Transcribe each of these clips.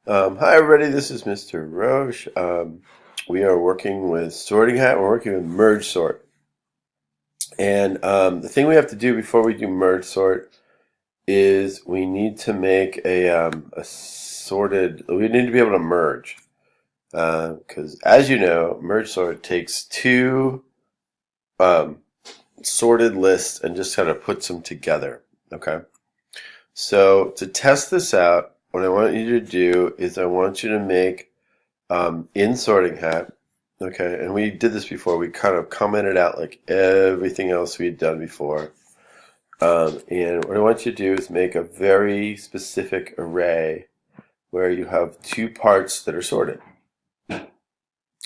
Hi everybody, this is Mr. Roche. We are working with Sorting Hat. We're working with Mergesort. And the thing we have to do before we do Mergesort is we need to make a sorted, we need to be able to merge. Because as you know, Mergesort takes two um, sorted lists and just kind of puts them together. Okay. So to test this out, what I want you to do is I want you to make in Sorting Hat. Okay, and we did this before. We kind of commented out like everything else we had done before. And what I want you to do is make a very specific array where you have two parts that are sorted.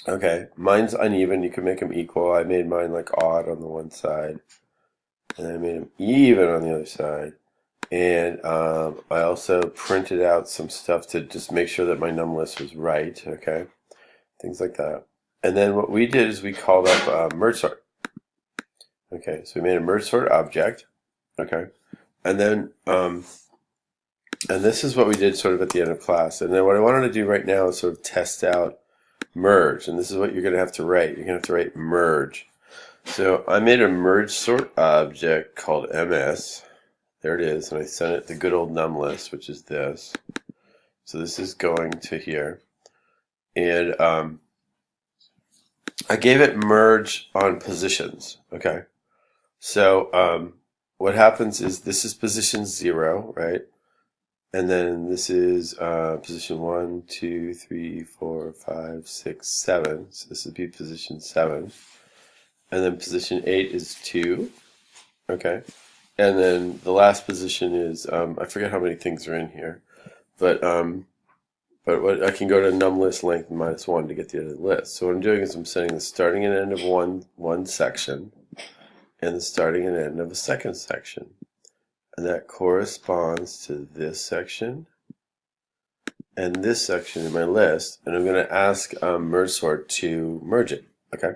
Okay, mine's uneven. You can make them equal. I made mine like odd on the one side, and I made them even on the other side. And I also printed out some stuff to just make sure that my num list was right. Okay, things like that. And then what we did is we called up merge sort. Okay, so we made a merge sort object. Okay, and then and this is what we did sort of at the end of class. And then what I wanted to do right now is sort of test out merge. And this is what you're going to have to write. You're going to have to write merge. So I made a merge sort object called ms. There it is, and I sent it the good old num list, which is this. So this is going to here, and I gave it merge on positions. Okay, so what happens is this is position 0, right? And then this is position 1, 2, 3, 4, 5, 6, 7. So this would be position 7. And then position 8 is 2. Okay. And then the last position is I forget how many things are in here, but what I can go to num list length -1 to get the other list. So what I'm doing is I'm setting the starting and end of one section and the starting and end of a second section. And that corresponds to this section and this section in my list. And I'm going to ask Mergesort to merge it. Okay.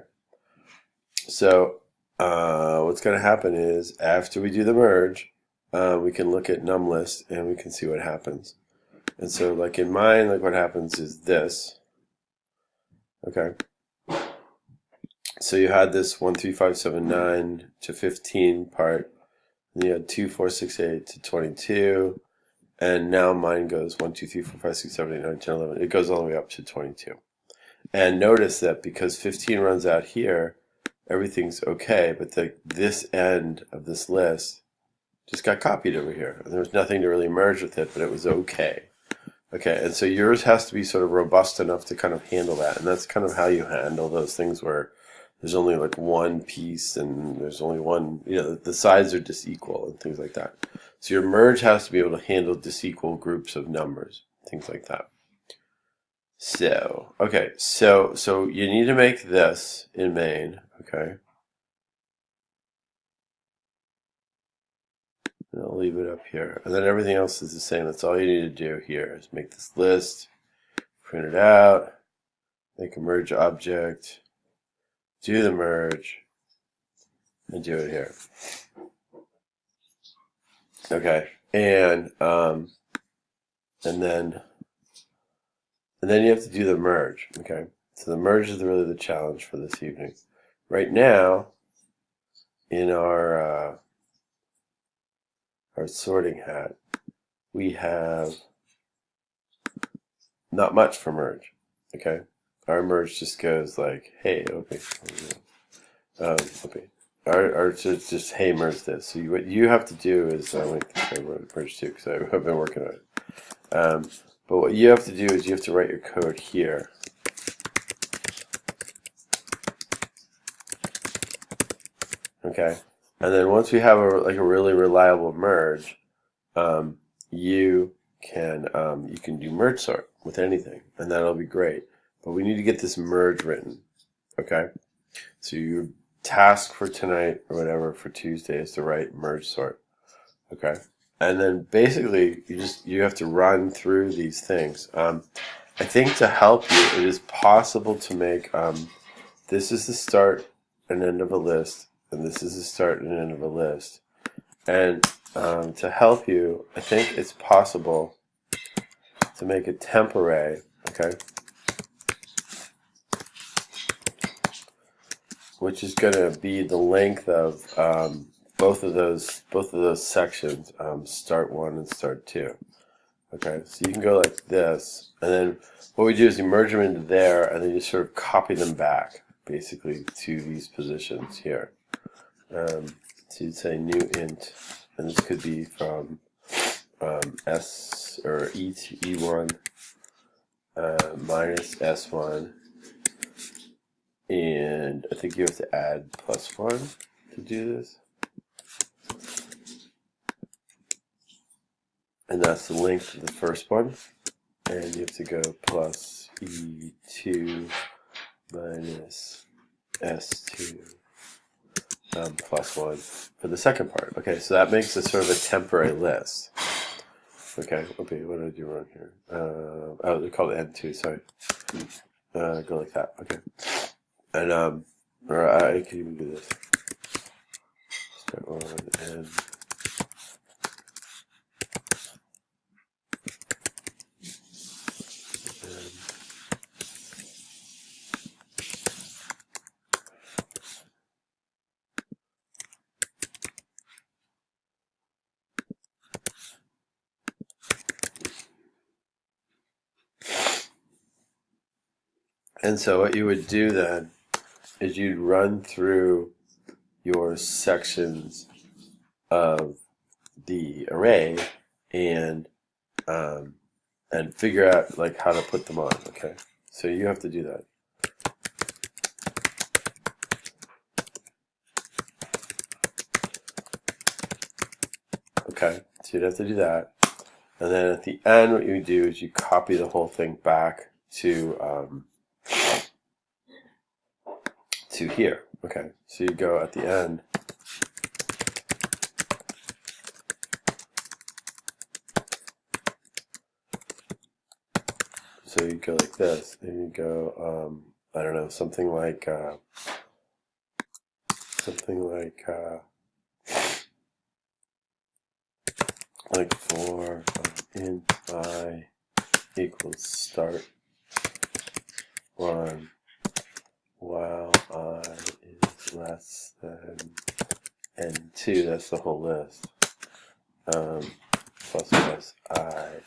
So what's going to happen is after we do the merge, we can look at num list and we can see what happens. And so like in mine, like what happens is this. Okay. So you had this 1, 3, 5, 7, 9 to 15 part. And you had 2, 4, 6, 8 to 22. And now mine goes 1, 2, 3, 4, 5, 6, 7, 8, 9, 10, 11. It goes all the way up to 22. And notice that because 15 runs out here, everything's okay, but this end of this list just got copied over here. And there was nothing to really merge with it, but it was okay. Okay, and so yours has to be sort of robust enough to kind of handle that. And that's kind of how you handle those things where there's only like one piece and there's only one, the sides are just equal and things like that. So your merge has to be able to handle disequal groups of numbers, things like that. So, okay, so you need to make this in main, okay? And I'll leave it up here. And then everything else is the same. That's all you need to do here is make this list, print it out, make a merge object, do the merge, and do it here. Okay, and then you have to do the merge. Okay, so the merge is really the challenge for this evening. Right now, in our sorting hat, we have not much for merge. Okay, our merge just goes like, hey, okay, okay. Or just hey, merge this. So what you have to do is I wrote merge too because I've been working on it. But what you have to do is you have to write your code here. Okay, and then once we have a really reliable merge, you can do merge sort with anything, and that'll be great. But we need to get this merge written. Okay, so your task for tonight or whatever for Tuesday is to write merge sort. Okay, and then basically you have to run through these things. I think to help you, it is possible to make this is the start and end of a list, and this is the start and end of a list. And to help you, I think it's possible to make a temp array, okay, which is going to be the length of both of those sections, start 1 and start 2. Okay, so you can go like this, and then what we do is you merge them into there, and then you sort of copy them back, basically, to these positions here. So you'd say new int, and this could be from S or E to E1 minus S1, and I think you have to add +1 to do this. And that's the length of the first one. And you have to go plus E2 minus S2 +1 for the second part. Okay, so that makes it sort of a temporary list. Okay, okay, what did I do wrong here? Oh, they're called N2, sorry. Go like that, okay. And, or I can even do this. Start 1 and... And so what you would do then is you'd run through your sections of the array and figure out like how to put them on. Okay, so you have to do that. Okay, so you'd have to do that, and then at the end, what you do is you copy the whole thing back to here. Okay, so you go at the end. So you go like this, and you go, I don't know, something like for int I equals start 1 while I is less than n2. That's the whole list. Plus I.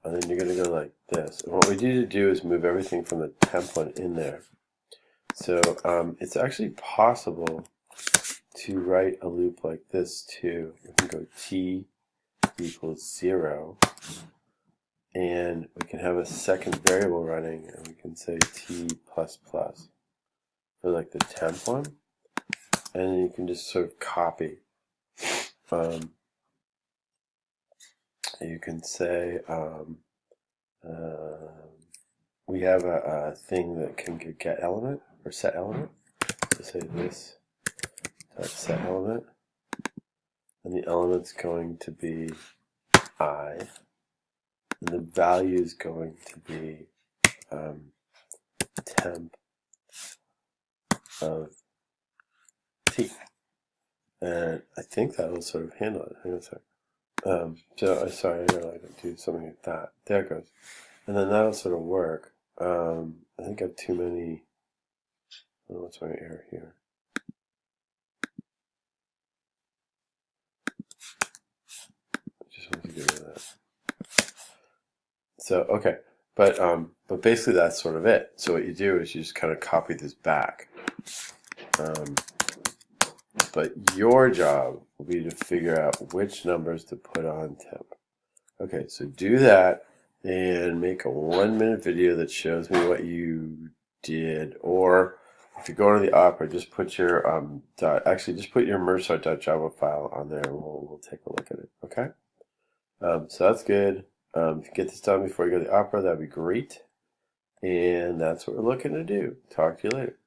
And then you're going to go like this. And what we need to do is move everything from the temp one in there. So it's actually possible to write a loop like this too. We can go t equals 0, and we can have a second variable running, and we can say t++ for like the temp one, and then you can just sort of copy. You can say we have a thing that can get element or set element. So say this set element, and the element's going to be I, and the value is going to be temp of t. And I think that will sort of handle it. Hang on a second. So sorry, I gotta do something like that. There it goes. And then that'll sort of work. I think I have too many. I don't know what's my error here. I just want to get rid of that. So okay, but basically that's sort of it. So what you do is you just kind of copy this back. But your job will be to figure out which numbers to put on temp. Okay, so do that and make a 1-minute video that shows me what you did. Or if you go to the Opera, just put your just put your Mergesort.java file on there, and we'll take a look at it. Okay, so that's good. If you get this done before you go to the Opera, that'd be great. And that's what we're looking to do. Talk to you later.